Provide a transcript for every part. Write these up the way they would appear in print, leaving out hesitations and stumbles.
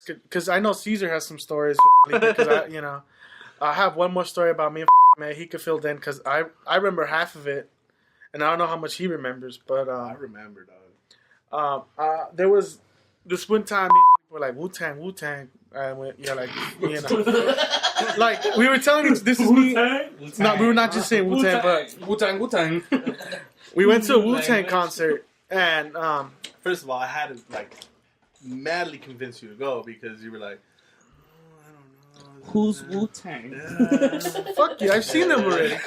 because I know Caesar has some stories. Because I have one more story about me and man. He could fill in because I remember half of it, and I don't know how much he remembers. But I remember, dog. There was this one time me and were like Wu-Tang, and like we were telling each this is me. No, we were not just saying Wu-Tang, but Wu-Tang. We went to a Wu-Tang concert, and first of all, I had to like madly convince you to go because you were like, Who's Wu-Tang? fuck you, I've seen them already.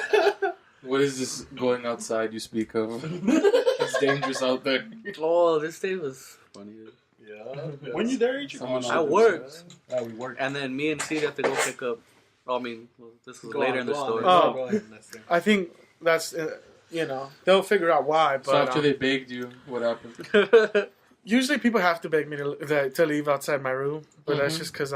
What is this going outside you speak of? It's dangerous out there. Oh, this day was funny. yeah. When you there, I worked. We worked. And then me and C had to go pick up. This was later in the story. I think that's they'll figure out why. But So after they begged you, what happened? usually people have to beg me to leave outside my room, but that's just because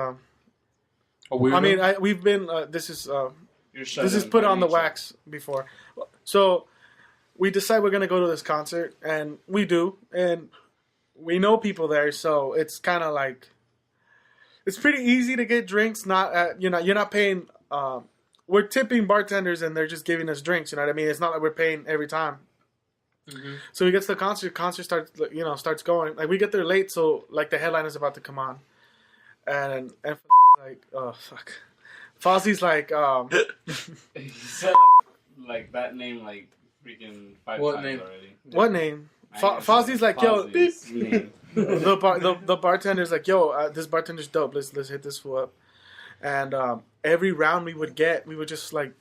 we've been this is put on the wax before, so we decide we're gonna go to this concert, and we do, and we know people there, so it's kind of like it's pretty easy to get drinks. Not you're not paying. We're tipping bartenders, and they're just giving us drinks. You know what I mean? It's not like we're paying every time. Mm-hmm. So we get to the concert. Concert starts going. Like we get there late, so like the headline is about to come on, and like oh fuck, Fozzie's like He said like that name like freaking 5 What times name? already. what name? Fozzie's like yo. Fozzie's name. The bartender's like yo. This bartender's dope. Let's hit this fool up. And every round we would just like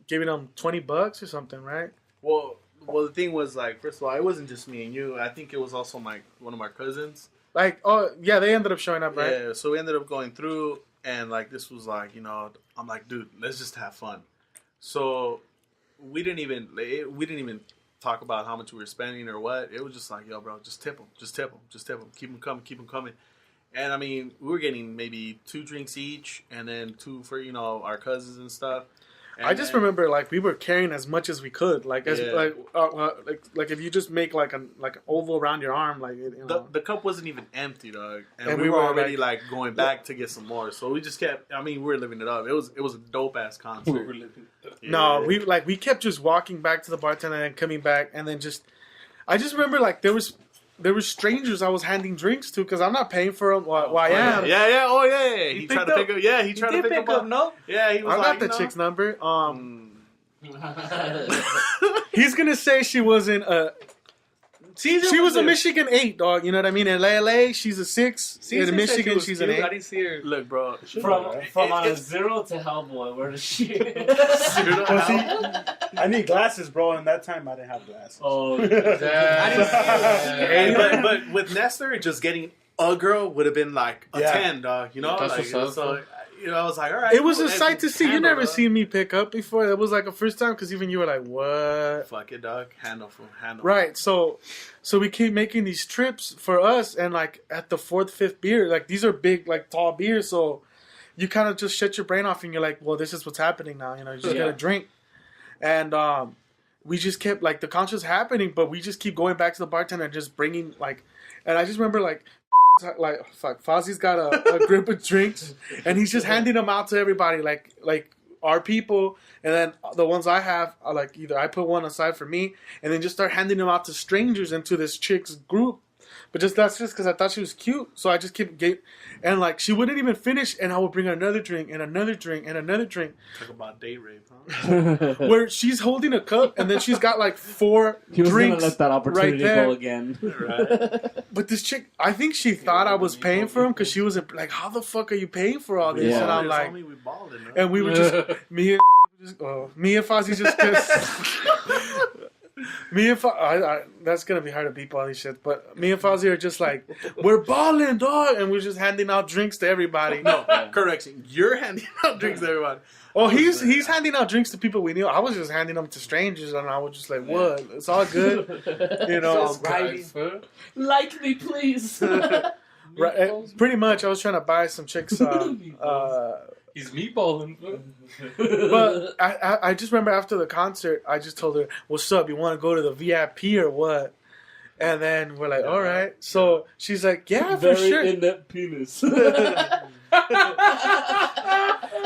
giving them $20 or something, right? Well, the thing was like, first of all, it wasn't just me and you. I think it was also one of my cousins. Like, oh yeah, they ended up showing up, right? Yeah, so we ended up going through, and like this was like, I'm like, dude, let's just have fun. So we didn't even talk about how much we were spending or what. It was just like, yo, bro, just tip them, keep them coming. And I mean, we were getting maybe 2 drinks each, and then 2 for our cousins and stuff. And I just remember like we were carrying as much as we could, like like if you just make like an oval around your arm, like the cup wasn't even empty, dog, and we were already like going back to get some more. So we just kept. I mean, we were living it up. It was a dope ass concert. We were living it up. Yeah. No, we kept just walking back to the bartender and coming back, and then I just remember like there were strangers I was handing drinks to because I'm not paying for them. Well, I am. Yeah. Oh, yeah. He tried to pick up. Yeah, he tried to pick up. No. Yeah, he was. I got the chick's number. He's gonna say she wasn't a. She was a Michigan 8, dog. You know what I mean? In LA, she's a 6. In Michigan, she's an 8. I didn't see her. Look, bro. From on a 0 to Hellboy, where does she? I need glasses, bro, and that time I didn't have glasses. Oh, but with Nestor, just getting a girl would have been like a 10, dog. That's like, what's so, up. I was like, all right. It was cool, a sight to see. You handle, never dog. seen me pick up before. It was like a first time because even you were like, what? Fuck it, dog. Handle. Right. So we keep making these trips for us, and like at the 4th, 5th beer, like these are big, like tall beers. So you kind of just shut your brain off, and you're like, well, this is what's happening now. You just gotta drink. And we just kept like the concert's happening, but we just keep going back to the bartender and just bringing like, and I just remember like Fozzie's got a grip of drinks, and he's just handing them out to everybody, like our people, and then the ones I have, like either I put one aside for me, and then just start handing them out to strangers and to this chick's group. But that's just because I thought she was cute, so I just kept and like she wouldn't even finish, and I would bring her another drink and another drink and another drink. Talk about date rape, huh? Where she's holding a cup, and then she's got like 4 he was drinks gonna let that opportunity right there. go again. Right. But this chick, I think she thought I was paying for him because she was like, "How the fuck are you paying for all this?" Yeah. And I'm like, we balled it, and we were just me and Fozzie just. Me and that's gonna be hard to beep all these shit, but me and Fozzie are just like, we're balling, dog, and we're just handing out drinks to everybody. No, correction, you're handing out drinks to everybody. Oh, he's handing out drinks to people we knew. I was just handing them to strangers, and I was just like, what? It's all good, Like me, please. Right, pretty much. I was trying to buy some chicks. He's meatballing. But I just remember after the concert, I just told her, "What's up? You want to go to the VIP or what?" And then we're like, all right. So she's like, yeah, for sure. in-depth penis.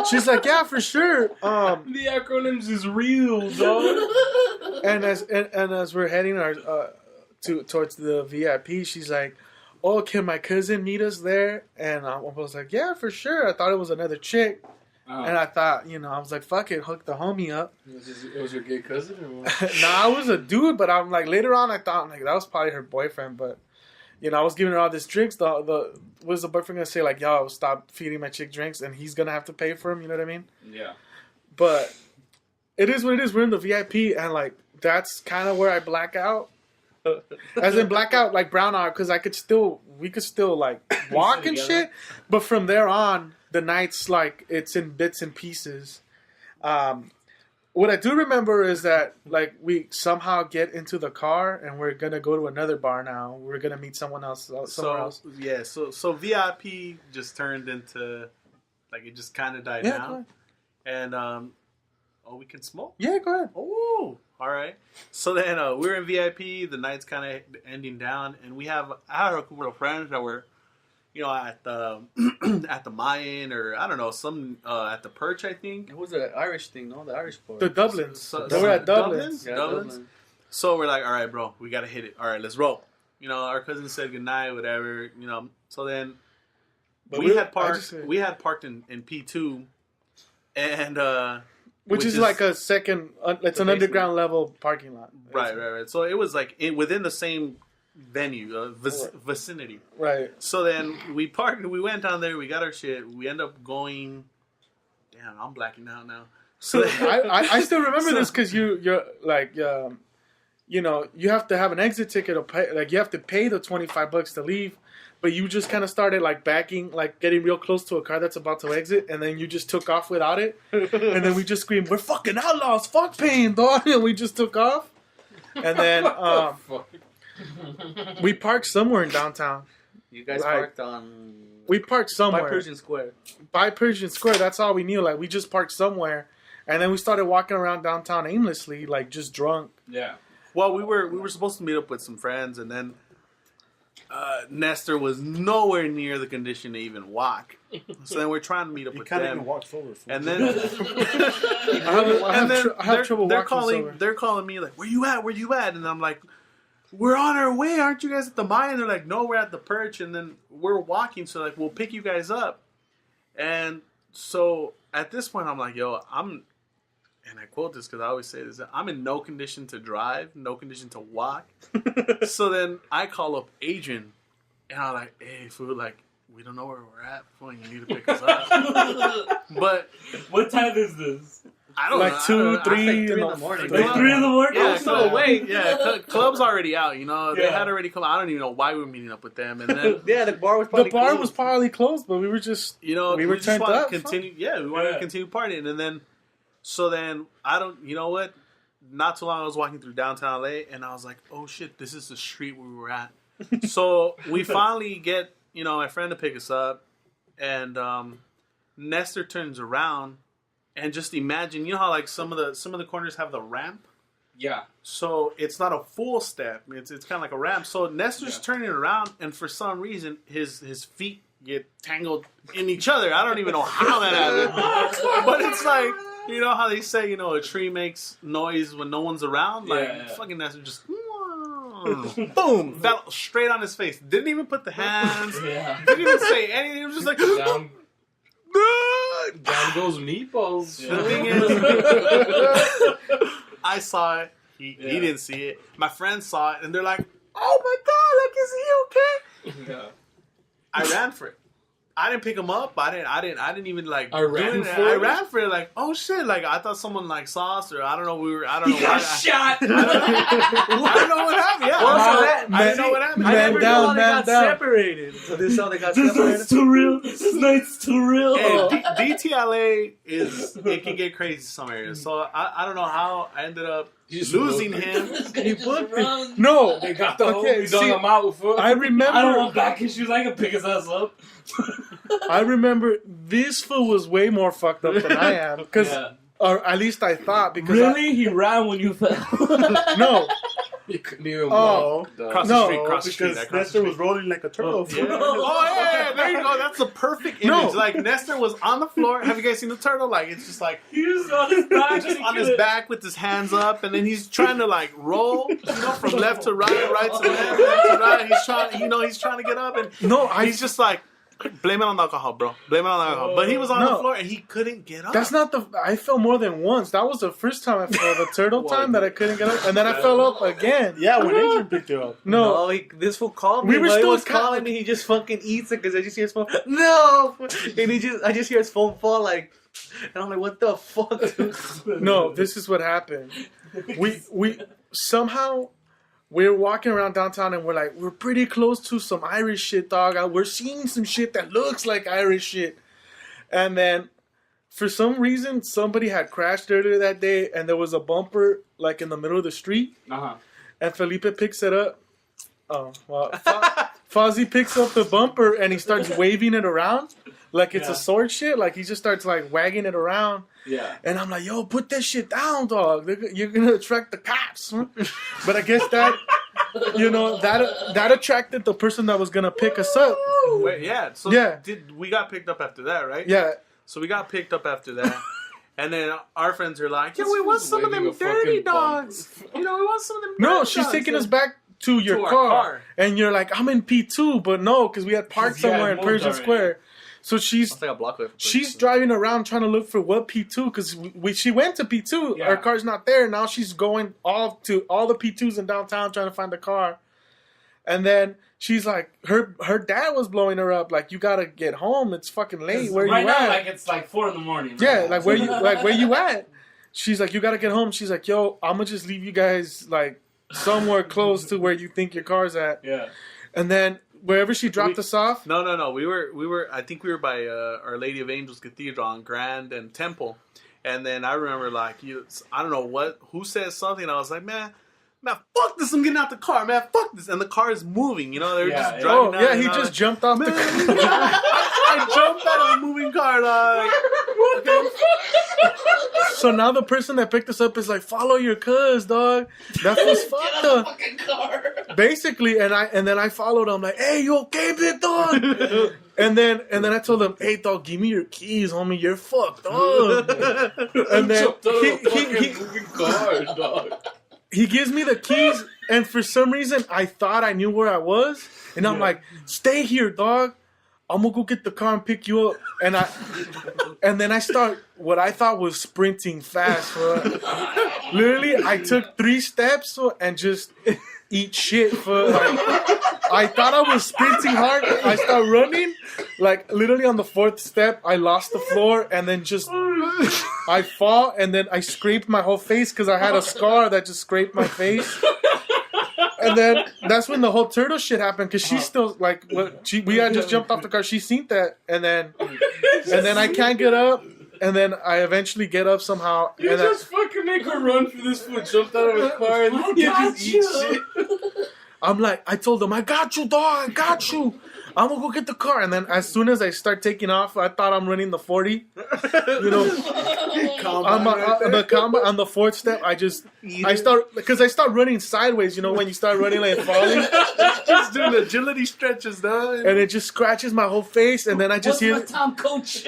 She's like, yeah, for sure. The acronyms is real, dog. And as we're heading towards the VIP, she's like, oh, can my cousin meet us there? And I was like, yeah, for sure. I thought it was another chick. And I thought, I was like, fuck it, hook the homie up. It was your gay cousin or what? Nah, I was a dude, but I'm like, later on, I thought, like, that was probably her boyfriend, but, I was giving her all these drinks. Was the boyfriend gonna say, like, yo, stop feeding my chick drinks, and he's gonna have to pay for them, you know what I mean? Yeah. But it is what it is. We're in the VIP, and, like, that's kind of where I black out. As in black out, like, brown out, because we could still, like, walk and shit, but from there on, the night's like it's in bits and pieces. What I do remember is that like we somehow get into the car and we're gonna go to another bar now. We're gonna meet someone else somewhere else. Yeah, so VIP just turned into like it just kind of died down. And we can smoke. Yeah, go ahead. Oh, all right. So then we're in VIP. The night's kind of ending down, and I had a couple of friends that were. At the at the Mayan or I don't know some at the Perch I think. It was an Irish thing, no? The Irish bar. The Dublins. They were at Dublins. Yeah, Dublins. So we're like, all right, bro, we gotta hit it. All right, let's roll. Our cousin said goodnight, whatever. So then we had parked in P2, and which is like a second. It's an underground level parking lot. Right. So it was like within the same venue, vicinity. Right. So then we parked. We went down there. We got our shit. We end up going. Damn, I'm blacking out now. So I still remember this because you're like you have to have an exit ticket to pay. Like you have to pay the $25 to leave, but you just kind of started like backing, like getting real close to a car that's about to exit, and then you just took off without it, and then we just screamed, "We're fucking outlaws! Fuck paying, dog!" And we just took off, and then we parked somewhere in downtown. You guys parked on... We parked somewhere. By Persian Square. By Persian Square, that's all we knew. Like, we just parked somewhere. And then we started walking around downtown aimlessly, like, just drunk. Yeah. Well, we were supposed to meet up with some friends, and then Nestor was nowhere near the condition to even walk. So then we're trying to meet up with them. He kind of even walked forward. And then... I have trouble walking They're calling me, like, where you at? And I'm like... We're on our way. Aren't you guys at the mine? And they're like, no, we're at the Perch. And then we're walking. So, like, we'll pick you guys up. And so, at this point, I'm like, yo, and I quote this because I always say this, I'm in no condition to drive, no condition to walk. So then I call up Adrian. And I'm like, hey, fool, like, we don't know where we're at. Fool, you need to pick us up. But... What time is this? I don't know. Like 2, 3 in the morning. Like 3 in the morning? Yeah, no way. Yeah, club's already out, They had already come. I don't even know why we were meeting up with them. And then the bar was probably closed, but we were just, we were just turned up. we wanted to continue partying. And then, what? Not too long, I was walking through downtown LA, and I was like, oh shit, this is the street where we were at. So we finally get, my friend to pick us up, and Nestor turns around. And just imagine, how like some of the corners have the ramp. Yeah. So it's not a full step. It's kind of like a ramp. So Nestor's turning around, and for some reason his feet get tangled in each other. I don't even know how that happened. But it's like how they say a tree makes noise when no one's around. Like fucking Nestor just boom fell straight on his face. Didn't even put the hands. Didn't even say anything. It was just like. Down goes meatballs. The thing is, I saw it. He didn't see it. My friends saw it, and they're like, "Oh my god! Like, is he okay?" Yeah. I ran for it. I didn't pick him up. I didn't even like. I ran for it. Like, oh shit! Like I thought someone like saw us, or I don't know. I don't know. He got shot. I don't know what happened. Yeah, I didn't know what happened. I never knew how they got separated. So this is how they got separated. This is too real. This night's too real. Hey, DTLA it can get crazy in some areas. So I don't know how I ended up losing him. No, they got the homies on the mouth. I remember. I don't want back issues. I can pick his ass up. I remember this fool was way more fucked up than I am, because, or at least I thought, because really he ran when you fell. No, You couldn't even Oh. walk, dog. Cross No, the street, cross the street. Because I crossed the Nestor street. was rolling like a turtle. Yeah. Oh yeah, there you go. That's the perfect image. No. Like Nestor was on the floor. Have you guys seen the turtle? Like it's just like He was on his back. just on his back with his hands up, and then he's trying to like roll, from left to right, right to left, left to right. He's trying, he's trying to get up, and No, he's just like, blame it on the alcohol, bro. Blame it on the alcohol. But he was on the No. floor and he couldn't get up. That's not the. I fell more than once. That was the first time I fell. The turtle time that I couldn't get up, and then I fell up again. Yeah, when Adrian picked you up. No, This fool called me. We were While he still was kind of- calling me. He just fucking eats it because I just hear his phone. No, and I just hear his phone fall like, and I'm like, what the fuck? Dude? no. This is what happened. We somehow we're walking around downtown and we're pretty close to some Irish shit, dog. We're seeing some shit that looks like Irish shit, and then for some reason somebody had crashed earlier that day, and there was a bumper like in the middle of the street, and Felipe picks it up. Oh well, Fozzie picks up the bumper and he starts waving it around like it's a sword shit. Like he just starts like wagging it around. Yeah. And I'm like, yo, put that shit down, dog. You're gonna attract the cops. Huh? But I guess that, that attracted the person that was gonna pick us up. Wait, yeah. So Yeah. we got picked up after that, right? Yeah. So we got picked up after that. And then our friends are like, yo, This we want was some of them waving a dirty fucking bumper. dogs. We want some of them dirty No, dogs. she's taking us back to your our car. car. And you're like, I'm in P2, but no, because we had parked Yeah, somewhere in moved Persian already. Square. So she's It's like a block away from she's Persian. driving around trying to look for what P2 because she went to P2. Yeah. Her car's not there. Now she's going all to all the P2s in downtown trying to find the car. And then she's like, her dad was blowing her up like, you gotta get home. It's fucking late. Where right you now, at? like it's like 4 a.m. Yeah, like where you at? She's like, you gotta get home. She's like, yo, I'm gonna just leave you guys like somewhere close to where you think your car's at. Yeah. And then wherever she dropped us off. No. We were. I think we were by Our Lady of Angels Cathedral on Grand and Temple. And then I remember like I don't know who said something. And I was like, man, fuck this! I'm getting out the car, man. Fuck this! And the car is moving. They're just driving. Oh down yeah, and he I was just like, jumped off the car. I jumped out of a moving car. Dog. So now the person that picked us up is like, follow your cuz, dog. That was fucked up. Basically, and then I followed him like, hey, you okay, big dog? and then I told him, hey, dog, give me your keys, homie. You're fucked up. And then he gives me the keys, and for some reason I thought I knew where I was, and I'm like, stay here, dog. I'm gonna go get the car and pick you up. And then I start what I thought was sprinting fast. Literally, I took 3 steps and just eat shit. I thought I was sprinting hard. I start running. Like literally on the 4th step, I lost the floor and then just I fall and then I scraped my whole face because I had a scar that just scraped my face. And then that's when the whole turtle shit happened because she's still like, we had just jumped off the car. She seen that, and then I can't get up, and then I eventually get up somehow. You and just fucking make a run for this fool, jumped out of his car, and then you just eat shit. I'm like, I told him, I got you, dog, I got you. I'm gonna go get the car, and then as soon as I start taking off, I thought I'm running the 40. The combat on the 4th step. I start running sideways. When you start running like falling, Just doing agility stretches, dog. and it just scratches my whole face, and then I just hear Tom Coach?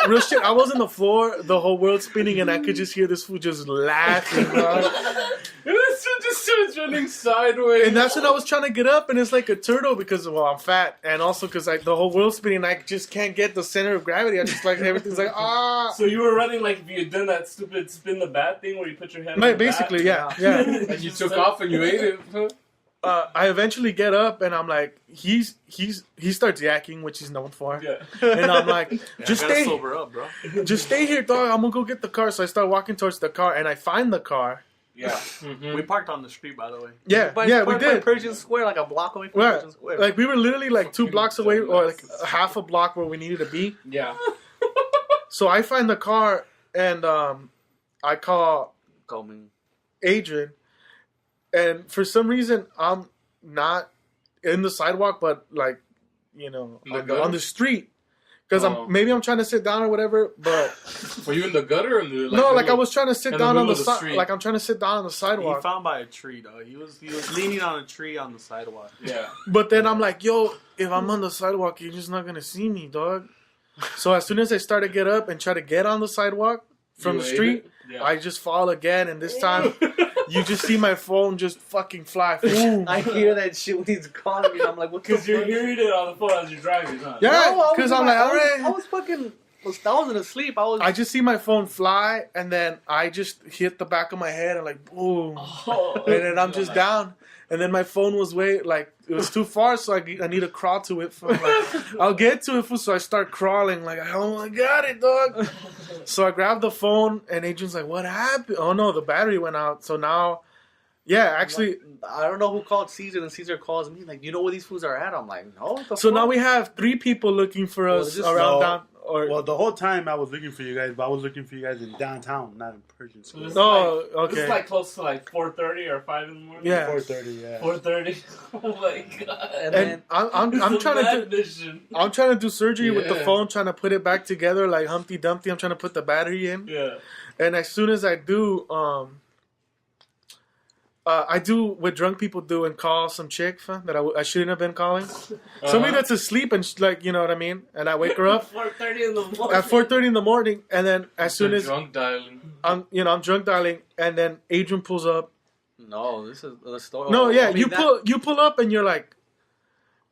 real shit. I was on the floor, the whole world spinning, and I could just hear this fool just laughing, dog. And this fool just starts running sideways. And that's when I was trying to get up, and it's like a turtle because, I'm fat, and also because the whole world's spinning, I just can't get the center of gravity. I just like everything's like So you were running like you had done that stupid spin the bat thing where you put your head on Like, the basically, bat? yeah. And you took off and you ate it. Huh? I eventually get up, and I'm like, he starts yakking, which he's known for, Yeah. and I'm like, just gotta stay, sober up, bro. just stay here, dog. I'm gonna go get the car. So I start walking towards the car, and I find the car. Yeah. We parked on the street, by the way. Yeah, By we did. Persian Square, like a block away from Right. Persian Square. Like we were literally like 2 blocks away, or like half a block where we needed to be. Yeah. So I find the car, and I call Coming. Adrian, and for some reason I'm not in the sidewalk, but like In the gutter? on the street, Because Oh. maybe I'm trying to sit down or whatever, but Were you in the gutter or in the, no, like I middle- was trying to sit in the down on middle the of the side. street? Like I'm trying to sit down on the He sidewalk. found by a tree, dog. He was leaning on a tree on the sidewalk. Yeah. But then I'm like, yo, if I'm on the sidewalk, you're just not gonna see me, dog. So as soon as I start to get up and try to get on the sidewalk from You the ate street, it? Yeah. I just fall again, and this time you just see my phone just fucking fly. Boom. I hear that shit when he's calling me. And I'm like, what the Because you're fuck? hearing it on the phone as you're driving, huh? Yeah, No, I because was I'm in like, my- all right. I was fucking. I wasn't asleep. I just see my phone fly, and then I just hit the back of my head, and like, boom. Oh, And then I'm just down. And then my phone was it was too far, so I need to crawl to it. I'll get to it, so I start crawling. Like, oh my god, it, dog. So I grab the phone, and Adrian's like, what happened? Oh no, the battery went out. So now, yeah, actually. I don't know who called Caesar, and Caesar calls me like, you know where these fools are at? I'm like, no. What the So fuck? now we have 3 people looking for Well, us just- around no. down. Or Well, the whole time I was looking for you guys, but I was looking for you guys in downtown, not in Persian So School. this, oh, This okay. is like close to like 4:30 or 5 in the morning. Yeah. 4:30, yeah. 4:30. Oh my god. And And then I'm It's a trying to mad do. mission. I'm trying to do surgery with the Yeah. phone, trying to put it back together like Humpty Dumpty. I'm trying to put the battery in. Yeah. And as soon as I do, I do what drunk people do and call some chick that I shouldn't have been calling. Somebody that's asleep and like, you know what I mean? And I wake her up 4:30 in the morning. at 4:30 in the morning. And then as soon as drunk dialing. I'm drunk dialing, and then Adrian pulls up. no, this is the story. No, yeah, I mean, you pull up and you're like,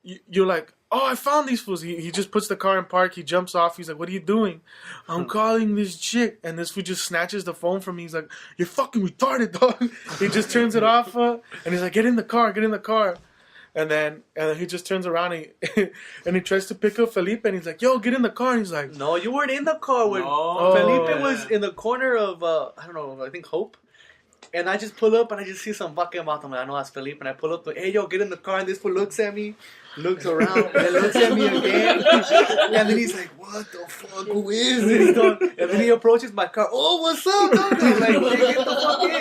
you're like, oh, I found these fools. He just puts the car in park. He jumps off. He's like, what are you doing? I'm calling this chick. And this fool just snatches the phone from me. He's like, you're fucking retarded, dog. He just turns it off. And he's like, get in the car. And then he just turns around and he tries to pick up Felipe. And he's like, yo, get in the car. And he's like, No, you weren't in the car when No. Felipe Oh. was in the corner of I don't know, I think Hope. And I just pull up and I just see some fucking mouth. I'm like, I know that's Felipe. And I pull up, like, hey, yo, get in the car. And this fool looks at me, looks around, and then looks at me again. And then he's like, what the fuck? Who is this, dog? And then he approaches my car. Oh, what's up, dog? I'm like, hey, get the fuck in.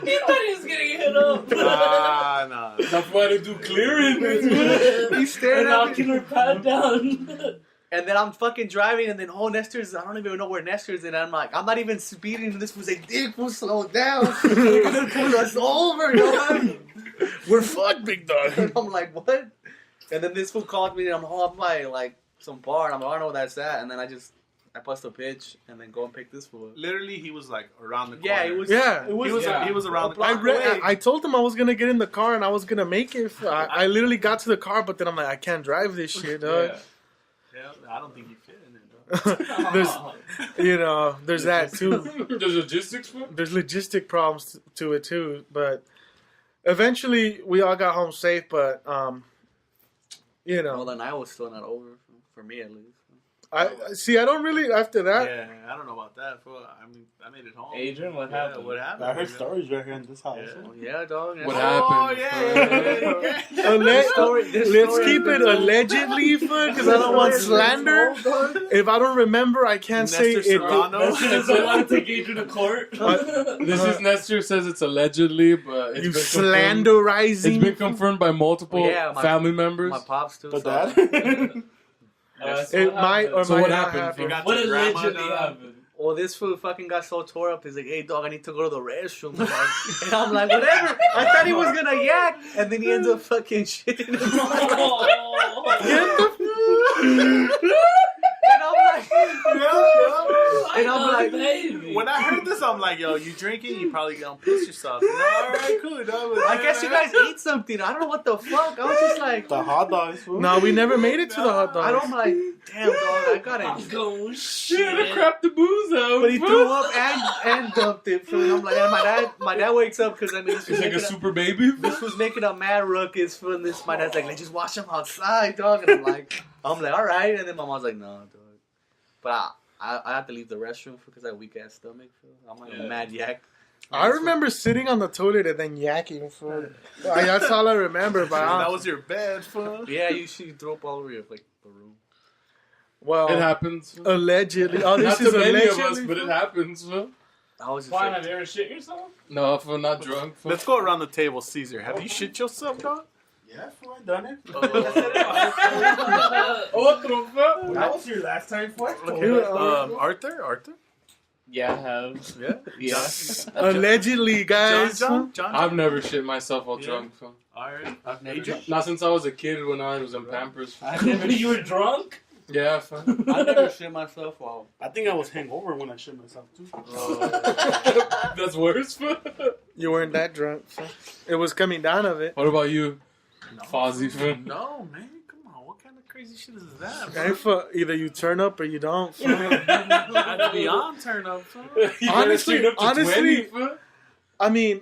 He thought he was getting hit up. Nah. That's why they do clearing. He's staring And at knocking me. her pad down. And then I'm fucking driving, and then Nestor's, I don't even know where Nestor's, and I'm like, I'm not even speeding, and this was like, Dick, we'll slow down. It's over, dog. we're fucked, big dog. And I'm like, what? And then this fool called me, and I'm by like some bar, and I'm like, I don't know where that's at. And then I bust a pitch, and then go and pick this fool up. Literally, he was like around the corner. Yeah, it was. Yeah. it was. He was around the I, corner. I told him I was gonna get in the car and I was gonna make it. I literally got to the car, but then I'm like, I can't drive this shit, dog. Yeah, I don't think he fit in it, though. there's that too. There's logistics for it? There's logistic problems to it too, but eventually we all got home safe. But Well, the night was still not over for me, at least. I don't really after that. Yeah, I don't know about that. Fool. I mean, I made it home. Adrian, what Yeah, happened? what happened? I heard stories right here in this house. Yeah. Oh, yeah, dog. What Yeah. Oh, happened? yeah. Let's keep it allegedly, because I don't want slander. If I don't remember, I can't say Nestor it. Serrano. Doesn't want to take Adrian to court. This is Nestor says it's allegedly, but it's You been confirmed. slanderizing. It's been confirmed by multiple Yeah, family members. My pops, too. But so- that? It might or So might what not happened? happen. You got What your grandma, allegedly dog. happened? Well, this fool fucking got so tore up. He's like, hey, dog, I need to go to the restroom. Dog. And I'm like, whatever. I thought he was going to yak. And then he ends up fucking shitting himself. And I'm like, and I'm like, baby. When I heard this, I'm like, yo, you drinking? You probably gonna piss yourself. You know, all right, cool. Dog. I guess you guys ate something. I don't know what the fuck. I was just like, The hot dogs, fool. No, we never made it to the hot I dogs. don't like, damn, dog, I got I'm it. going Shit, I shit. crapped the booze out. But he threw up and dumped it. So I'm like, and my dad wakes up because, I mean, this He's like a super baby. this was making a mad ruckus from this. My dad's like, let's just wash him outside, dog. And I'm like, all right. And then my mom's like, no, dog. But I have to leave the restroom because I have weak ass stomach. I'm like a mad yak. I remember sitting on the toilet and then yakking. That's all I remember. But I that don't- was your bed, fool. Yeah, you should throw up all over your like the room. well, It happens. allegedly. Oh, Not this is to many of allegedly. us, but it happens. Huh? I was just Why, like, have you ever shit yourself? No, if I'm not drunk. Let's go around the table, Caesar. Have you shit yourself, dog? Yeah, fool, I done it. Otro, fool. That was your last time, fool. Arthur? Yeah, I have. Yeah. Yeah. Allegedly, guys. John. I've never shit myself while Yeah. drunk, fool. Alright. I've never Adrian? Not since I was a kid when I was in Pampers. Fool. You were drunk? Yeah, fool. I never shit myself while. I think I was hangover when I shit myself too. That's worse, fool. You weren't that drunk. So. It was coming down of it. What about you, No. Fozzie, fool? No, man. Come on. What kind of crazy shit is that? Hey, for either you turn up or you don't. fool. That's beyond turn up. Fool. You gotta Honestly- turn up to honestly- 20, fool. I mean,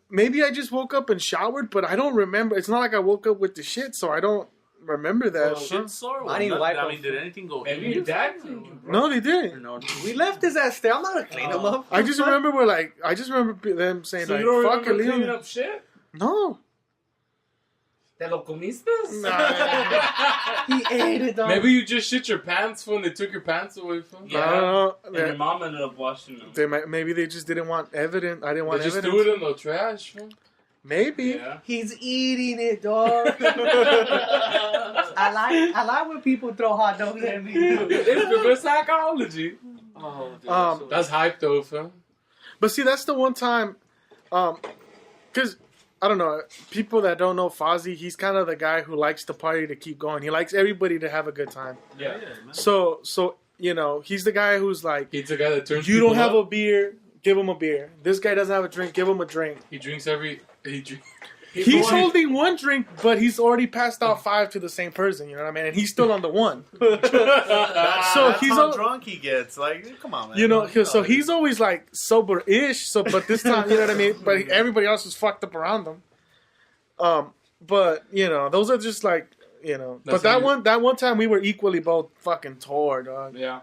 maybe I just woke up and showered, but I don't remember. It's not like I woke up with the shit, so I don't remember that. Well, shit sore. I didn't wipe I up. mean, did anything go Maybe in your you? dad cleaned you, bro. No, they didn't. No, we left his ass there. I'm not gonna clean him up. I just remember them saying So like, you don't "Fuck remember it, cleaning Leon." up shit? No, Te lo comiste? nah. He ate it, dog. Maybe you just shit your pants when they took your pants away, fool. Yeah. I don't know. And your mom ended up washing them. Maybe they just didn't want evidence. I didn't want They just evidence. threw it in the trash, fool. Maybe. Yeah. He's eating it, dog. I like when people throw hot dogs at me. It's reverse psychology. Oh, dude, Um, That's hype, though, fool. But see, that's the one time, because I don't know, people that don't know Fozzie, he's kind of the guy who likes the party to keep going. He likes everybody to have a good time. yeah. man. So you know, he's the guy who's like, He's the guy that turns you don't people have up. a beer, give him a beer. This guy doesn't have a drink, give him a drink. He drinks every... He's holding one drink, but he's already passed out 5 to the same person. You know what I mean? And he's still on the one. So That's he's how al- drunk he gets. Like, come on, man. You know, You so he's always like sober-ish. So, but this time, you know what I mean. But everybody else is fucked up around him. But you know, those are just like, you know. That's But how that one time we were equally both fucking tore, dog. Yeah.